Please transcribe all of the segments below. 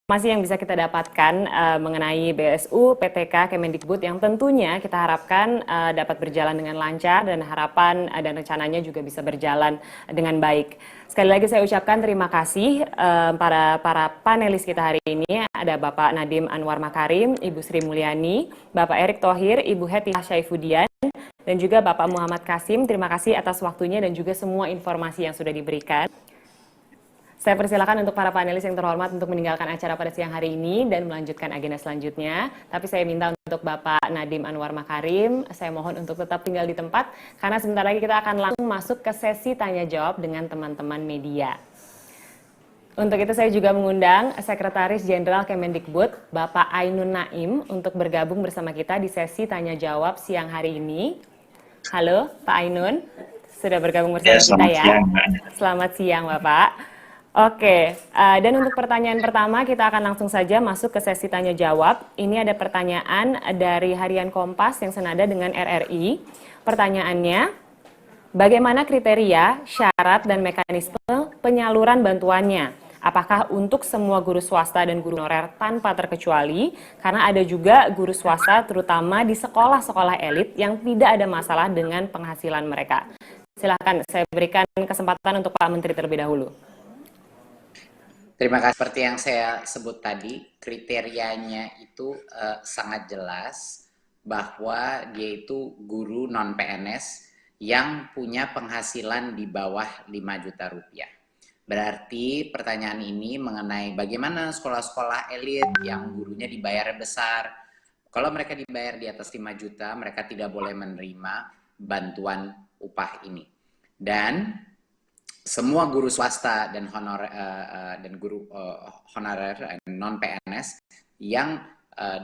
Informasi yang bisa kita dapatkan mengenai BSU, PTK, Kemendikbud yang tentunya kita harapkan dapat berjalan dengan lancar dan harapan dan rencananya juga bisa berjalan dengan baik. Sekali lagi saya ucapkan terima kasih para panelis kita hari ini. Ada Bapak Nadiem Anwar Makarim, Ibu Sri Mulyani, Bapak Erick Thohir, Ibu Heti Syaifudian, dan juga Bapak Muhammad Kasim. Terima kasih atas waktunya dan juga semua informasi yang sudah diberikan. Saya persilakan untuk para panelis yang terhormat untuk meninggalkan acara pada siang hari ini dan melanjutkan agenda selanjutnya. Tapi saya minta untuk Bapak Nadiem Anwar Makarim, saya mohon untuk tetap tinggal di tempat, karena sebentar lagi kita akan langsung masuk ke sesi tanya-jawab dengan teman-teman media. Untuk itu saya juga mengundang Sekretaris Jenderal Kemendikbud, Bapak Ainun Naim, untuk bergabung bersama kita di sesi tanya-jawab siang hari ini. Halo Pak Ainun, sudah bergabung bersama kita ya? Selamat siang Bapak. Oke, dan untuk pertanyaan pertama kita akan langsung saja masuk ke sesi tanya jawab. Ini ada pertanyaan dari Harian Kompas yang senada dengan RRI. Pertanyaannya, bagaimana kriteria, syarat, dan mekanisme penyaluran bantuannya? Apakah untuk semua guru swasta dan guru honorer tanpa terkecuali? Karena ada juga guru swasta terutama di sekolah-sekolah elit yang tidak ada masalah dengan penghasilan mereka. Silakan saya berikan kesempatan untuk Pak Menteri terlebih dahulu. Terima kasih. Seperti yang saya sebut tadi, kriterianya itu sangat jelas bahwa dia itu guru non-PNS yang punya penghasilan di bawah 5 juta rupiah. Berarti pertanyaan ini mengenai bagaimana sekolah-sekolah elit yang gurunya dibayar besar. Kalau mereka dibayar di atas 5 juta, mereka tidak boleh menerima bantuan upah ini. Dan semua guru swasta dan guru honorer non PNS yang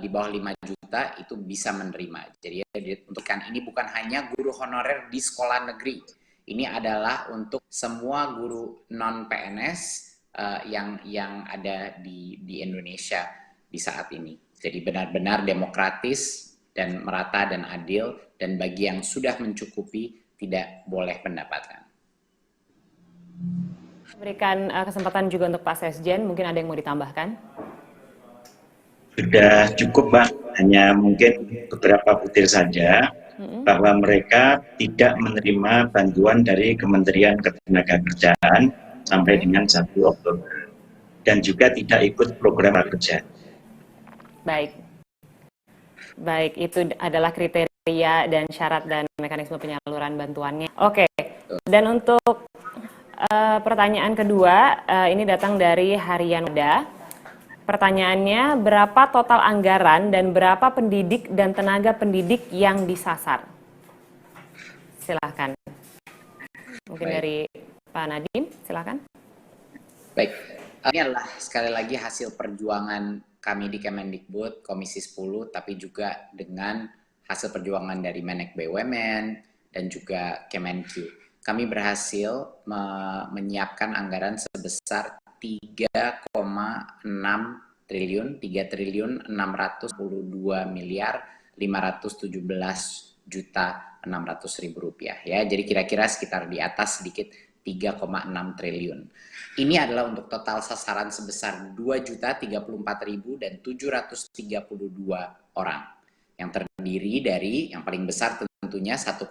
di bawah 5 juta itu bisa menerima. Jadi untukkan ini bukan hanya guru honorer di sekolah negeri. Ini adalah untuk semua guru non PNS yang ada di Indonesia di saat ini. Jadi benar-benar demokratis dan merata dan adil, dan bagi yang sudah mencukupi tidak boleh mendapatkan. Berikan kesempatan juga untuk Pak Sesjen, mungkin ada yang mau ditambahkan? Sudah cukup, Pak. Hanya mungkin beberapa butir saja, bahwa mereka tidak menerima bantuan dari Kementerian Ketenagakerjaan sampai dengan 1 Oktober. Dan juga tidak ikut program kerja. Baik, itu adalah kriteria dan syarat dan mekanisme penyaluran bantuannya. Oke, dan untuk pertanyaan kedua, ini datang dari Harian Muda. Pertanyaannya, berapa total anggaran dan berapa pendidik dan tenaga pendidik yang disasar? Silahkan. Mungkin dari Pak Nadiem, silahkan. Baik, ini adalah sekali lagi hasil perjuangan kami di Kemendikbud, Komisi 10, tapi juga dengan hasil perjuangan dari Menek BUMN dan juga Kemenq. Kami berhasil menyiapkan anggaran sebesar 3,6 triliun, 3.622.517.600.000 rupiah ya. Jadi kira-kira sekitar di atas sedikit 3,6 triliun. Ini adalah untuk total sasaran sebesar 2.034.732 orang yang terdiri dari yang paling besar tentunya 1,6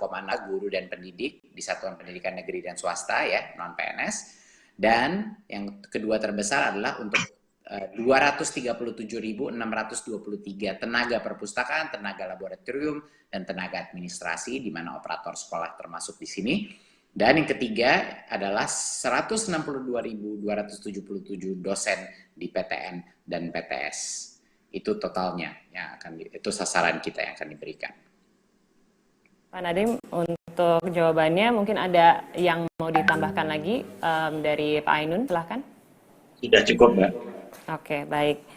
guru dan pendidik di satuan pendidikan negeri dan swasta ya, non PNS, dan yang kedua terbesar adalah untuk 237.623 tenaga perpustakaan, tenaga laboratorium, dan tenaga administrasi, di mana operator sekolah termasuk di sini. Dan yang ketiga adalah 162.277 dosen di PTN dan PTS. Itu totalnya yang itu sasaran kita yang akan diberikan. Pak Nadiem, untuk jawabannya mungkin ada yang mau ditambahkan lagi dari Pak Ainun, silahkan. Sudah cukup, Mbak. Oke, baik.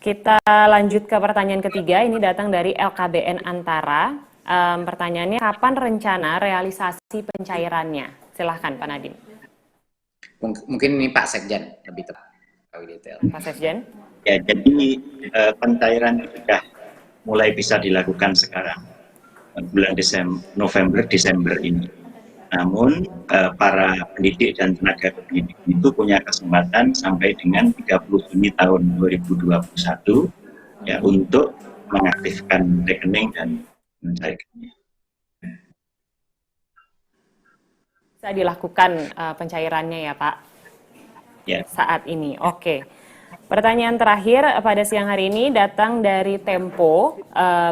Kita lanjut ke pertanyaan ketiga, ini datang dari LKBN Antara. Pertanyaannya, kapan rencana realisasi pencairannya? Silahkan Pak Nadiem. Mungkin ini Pak Sekjen lebih tepat. Pak Sekjen. Ya, jadi pencairan sudah mulai bisa dilakukan sekarang, bulan November, Desember ini. Namun para pendidik dan tenaga pendidik itu punya kesempatan sampai dengan 30 Juni tahun 2021 ya untuk mengaktifkan rekening dan mencairkannya. Bisa dilakukan pencairannya ya Pak Ya. saat ini. Oke. Pertanyaan terakhir pada siang hari ini datang dari Tempo.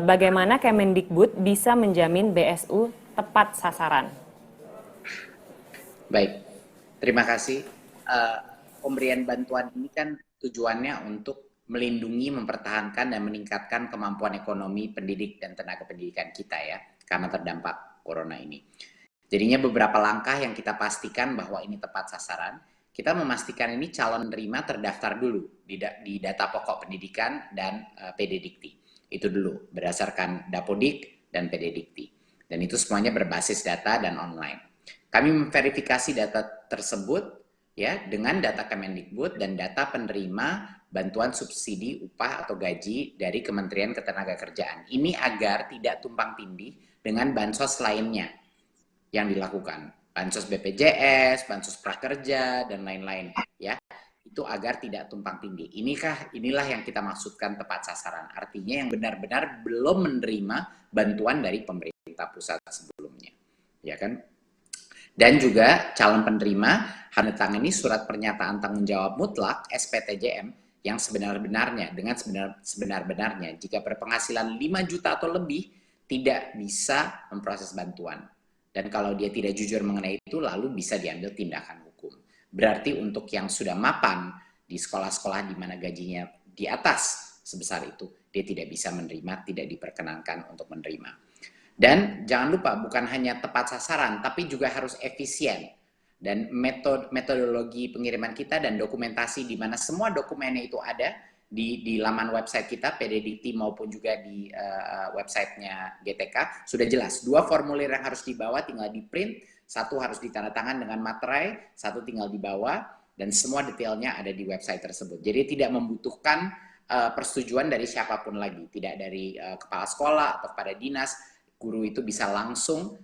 Bagaimana Kemendikbud bisa menjamin BSU tepat sasaran? Baik, terima kasih. Pemberian bantuan ini kan tujuannya untuk melindungi, mempertahankan, dan meningkatkan kemampuan ekonomi pendidik dan tenaga pendidikan kita ya, karena terdampak corona ini. Jadinya beberapa langkah yang kita pastikan bahwa ini tepat sasaran. Kita memastikan ini calon penerima terdaftar dulu di data pokok pendidikan dan PD Dikti. Itu dulu berdasarkan Dapodik dan PD Dikti. Dan itu semuanya berbasis data dan online. Kami memverifikasi data tersebut ya dengan data Kemendikbud dan data penerima bantuan subsidi upah atau gaji dari Kementerian Ketenagakerjaan. Ini agar tidak tumpang tindih dengan bansos lainnya yang dilakukan, bansos BPJS, bansos prakerja dan lain-lain ya. Itu agar tidak tumpang tindih. Inilah yang kita maksudkan tepat sasaran. Artinya yang benar-benar belum menerima bantuan dari pemerintah pusat sebelumnya. Ya kan? Dan juga calon penerima harus tangani surat pernyataan tanggung jawab mutlak SPTJM yang sebenar-benarnya dengan sebenar-benarnya jika berpenghasilan 5 juta atau lebih tidak bisa memproses bantuan. Dan kalau dia tidak jujur mengenai itu, lalu bisa diambil tindakan hukum. Berarti untuk yang sudah mapan di sekolah-sekolah di mana gajinya di atas sebesar itu, dia tidak bisa menerima, tidak diperkenankan untuk menerima. Dan jangan lupa, bukan hanya tepat sasaran, tapi juga harus efisien. Dan metodologi pengiriman kita dan dokumentasi di mana semua dokumennya itu ada di laman website kita, PD Dikti maupun juga di websitenya GTK, sudah jelas. 2 formulir yang harus dibawa tinggal di print, 1 harus ditandatangan dengan materai, 1 tinggal dibawa, dan semua detailnya ada di website tersebut. Jadi tidak membutuhkan persetujuan dari siapapun lagi, tidak dari kepala sekolah atau kepada dinas. Guru itu bisa langsung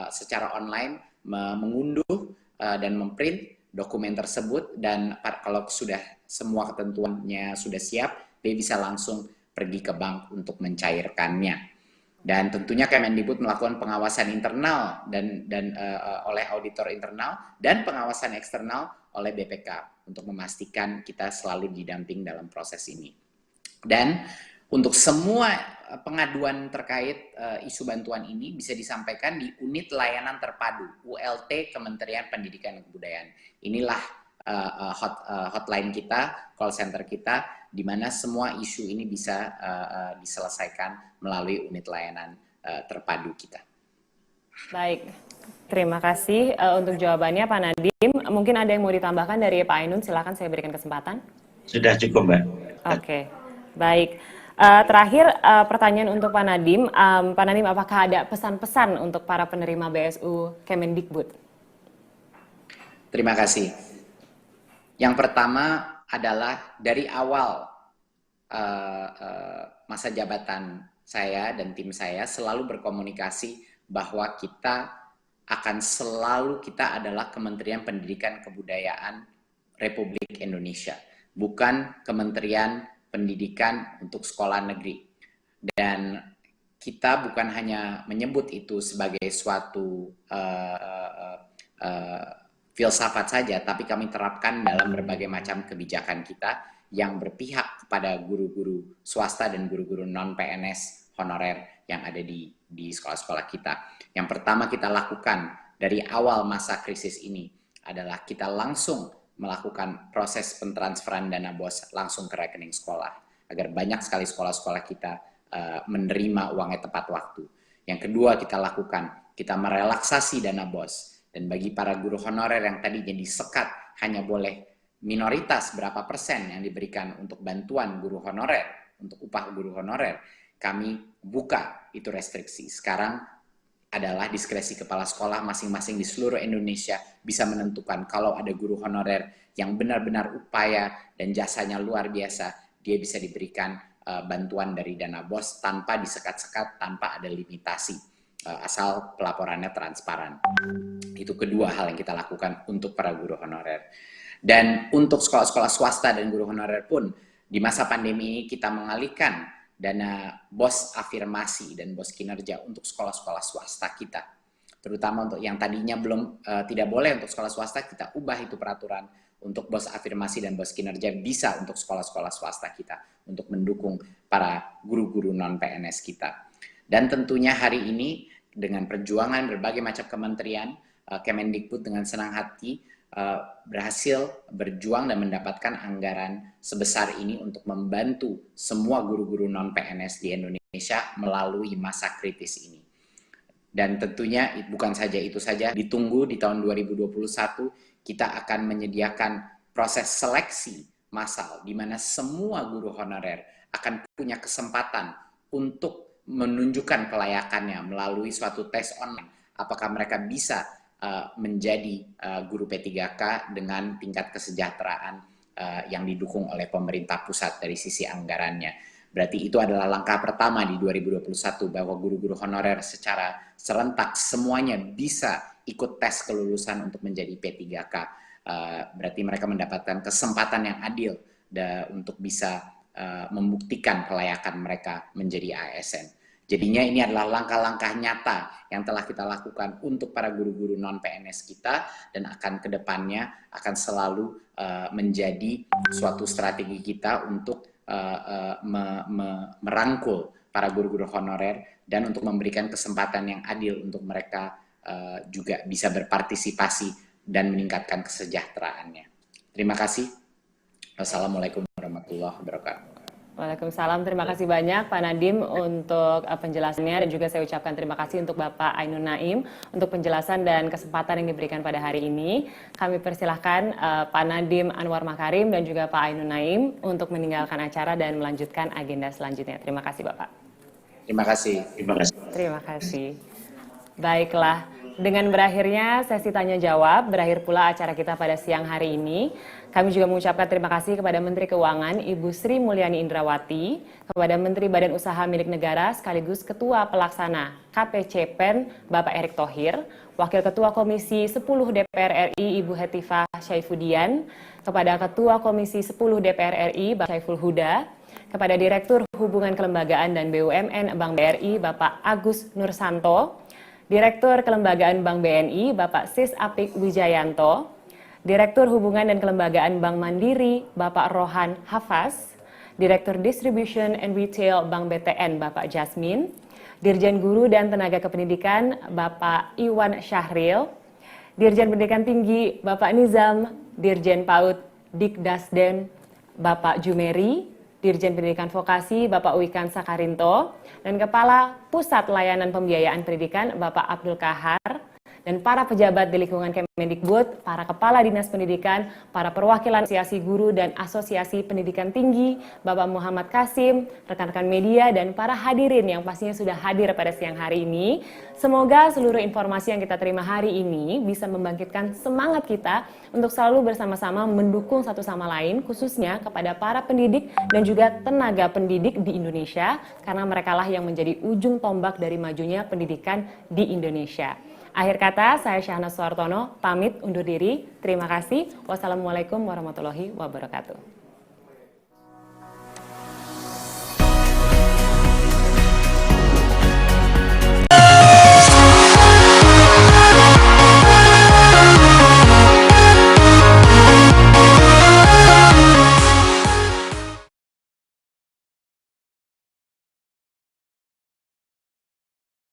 secara online mengunduh dan memprint dokumen tersebut, dan kalau sudah semua ketentuannya sudah siap, dia bisa langsung pergi ke bank untuk mencairkannya. Dan tentunya Kemendikbud melakukan pengawasan internal dan oleh auditor internal dan pengawasan eksternal oleh BPK untuk memastikan kita selalu didamping dalam proses ini. Dan untuk semua pengaduan terkait isu bantuan ini bisa disampaikan di Unit Layanan Terpadu ULT Kementerian Pendidikan dan Kebudayaan. Inilah hotline kita, call center kita, di mana semua isu ini bisa diselesaikan melalui unit layanan terpadu kita. Baik, terima kasih untuk jawabannya Pak Nadiem. Mungkin ada yang mau ditambahkan dari Pak Ainun, silakan saya berikan kesempatan. Sudah cukup, Mbak. Oke, baik. Terakhir pertanyaan untuk Pak Nadiem. Pak Nadiem, apakah ada pesan-pesan untuk para penerima BSU Kemendikbud? Terima kasih. Yang pertama adalah dari awal masa jabatan saya dan tim saya selalu berkomunikasi bahwa kita adalah Kementerian Pendidikan Kebudayaan Republik Indonesia, bukan Kementerian Pendidikan untuk sekolah negeri. Dan kita bukan hanya menyebut itu sebagai suatu filsafat saja, tapi kami terapkan dalam berbagai macam kebijakan kita yang berpihak kepada guru-guru swasta dan guru-guru non-PNS honorer yang ada di sekolah-sekolah kita. Yang pertama kita lakukan dari awal masa krisis ini adalah kita langsung melakukan proses pentransferan dana BOS langsung ke rekening sekolah, agar banyak sekali sekolah-sekolah kita menerima uangnya tepat waktu. Yang kedua kita lakukan, kita merelaksasi dana BOS, dan bagi para guru honorer yang tadinya disekat hanya boleh minoritas berapa persen yang diberikan untuk bantuan guru honorer, untuk upah guru honorer, kami buka itu restriksi. Sekarang adalah diskresi kepala sekolah masing-masing di seluruh Indonesia bisa menentukan kalau ada guru honorer yang benar-benar upaya dan jasanya luar biasa, dia bisa diberikan bantuan dari dana BOS tanpa disekat-sekat, tanpa ada limitasi. asal pelaporannya transparan. Itu kedua hal yang kita lakukan untuk para guru honorer. Dan untuk sekolah-sekolah swasta dan guru honorer pun, di masa pandemi ini kita mengalihkan dana BOS afirmasi dan BOS kinerja untuk sekolah-sekolah swasta kita. Terutama untuk yang tadinya belum tidak boleh untuk sekolah swasta, kita ubah itu peraturan untuk BOS afirmasi dan BOS kinerja bisa untuk sekolah-sekolah swasta kita, untuk mendukung para guru-guru non-PNS kita. Dan tentunya hari ini dengan perjuangan berbagai macam kementerian, Kemendikbud dengan senang hati berhasil berjuang dan mendapatkan anggaran sebesar ini untuk membantu semua guru-guru non-PNS di Indonesia melalui masa kritis ini. Dan tentunya bukan saja itu saja, ditunggu di tahun 2021 kita akan menyediakan proses seleksi massal di mana semua guru honorer akan punya kesempatan untuk menunjukkan kelayakannya melalui suatu tes online. Apakah mereka bisa menjadi guru P3K dengan tingkat kesejahteraan yang didukung oleh pemerintah pusat dari sisi anggarannya. Berarti itu adalah langkah pertama di 2021 bahwa guru-guru honorer secara serentak semuanya bisa ikut tes kelulusan untuk menjadi P3K. Berarti mereka mendapatkan kesempatan yang adil untuk bisa membuktikan kelayakan mereka menjadi ASN. Jadinya ini adalah langkah-langkah nyata yang telah kita lakukan untuk para guru-guru non-PNS kita dan akan kedepannya akan selalu menjadi suatu strategi kita untuk merangkul para guru-guru honorer dan untuk memberikan kesempatan yang adil untuk mereka juga bisa berpartisipasi dan meningkatkan kesejahteraannya. Terima kasih. Wassalamualaikum warahmatullahi wabarakatuh. Waalaikumsalam, terima kasih banyak Pak Nadiem untuk penjelasannya dan juga saya ucapkan terima kasih untuk Bapak Ainun Naim untuk penjelasan dan kesempatan yang diberikan pada hari ini. Kami persilahkan Pak Nadiem Anwar Makarim dan juga Pak Ainun Naim untuk meninggalkan acara dan melanjutkan agenda selanjutnya. Terima kasih Bapak. Terima kasih. Terima kasih. Terima kasih. Baiklah, dengan berakhirnya sesi tanya jawab, berakhir pula acara kita pada siang hari ini. Kami juga mengucapkan terima kasih kepada Menteri Keuangan Ibu Sri Mulyani Indrawati, kepada Menteri Badan Usaha Milik Negara sekaligus Ketua Pelaksana KPCPEN Bapak Erick Thohir, Wakil Ketua Komisi 10 DPR RI Ibu Hetifah Syaifudian, kepada Ketua Komisi 10 DPR RI Bapak Syaiful Huda, kepada Direktur Hubungan Kelembagaan dan BUMN Bank BRI Bapak Agus Nursanto, Direktur Kelembagaan Bank BNI Bapak Sis Apik Wijayanto, Direktur Hubungan dan Kelembagaan Bank Mandiri Bapak Rohan Hafaz, Direktur Distribution and Retail Bank BTN Bapak Jasmine, Dirjen Guru dan Tenaga Kependidikan Bapak Iwan Syahril, Dirjen Pendidikan Tinggi Bapak Nizam, Dirjen PAUD Dikdasden Bapak Jumeri, Dirjen Pendidikan Vokasi Bapak Wikan Sakarinto, dan Kepala Pusat Layanan Pembiayaan Pendidikan Bapak Abdul Kahar, dan para pejabat di lingkungan Kemendikbud, para kepala dinas pendidikan, para perwakilan asosiasi guru dan asosiasi pendidikan tinggi, Bapak Muhammad Kasim, rekan-rekan media, dan para hadirin yang pastinya sudah hadir pada siang hari ini. Semoga seluruh informasi yang kita terima hari ini bisa membangkitkan semangat kita untuk selalu bersama-sama mendukung satu sama lain, khususnya kepada para pendidik dan juga tenaga pendidik di Indonesia, karena merekalah yang menjadi ujung tombak dari majunya pendidikan di Indonesia. Akhir kata, saya Syahnas Suartono, pamit undur diri. Terima kasih. Wassalamualaikum warahmatullahi wabarakatuh.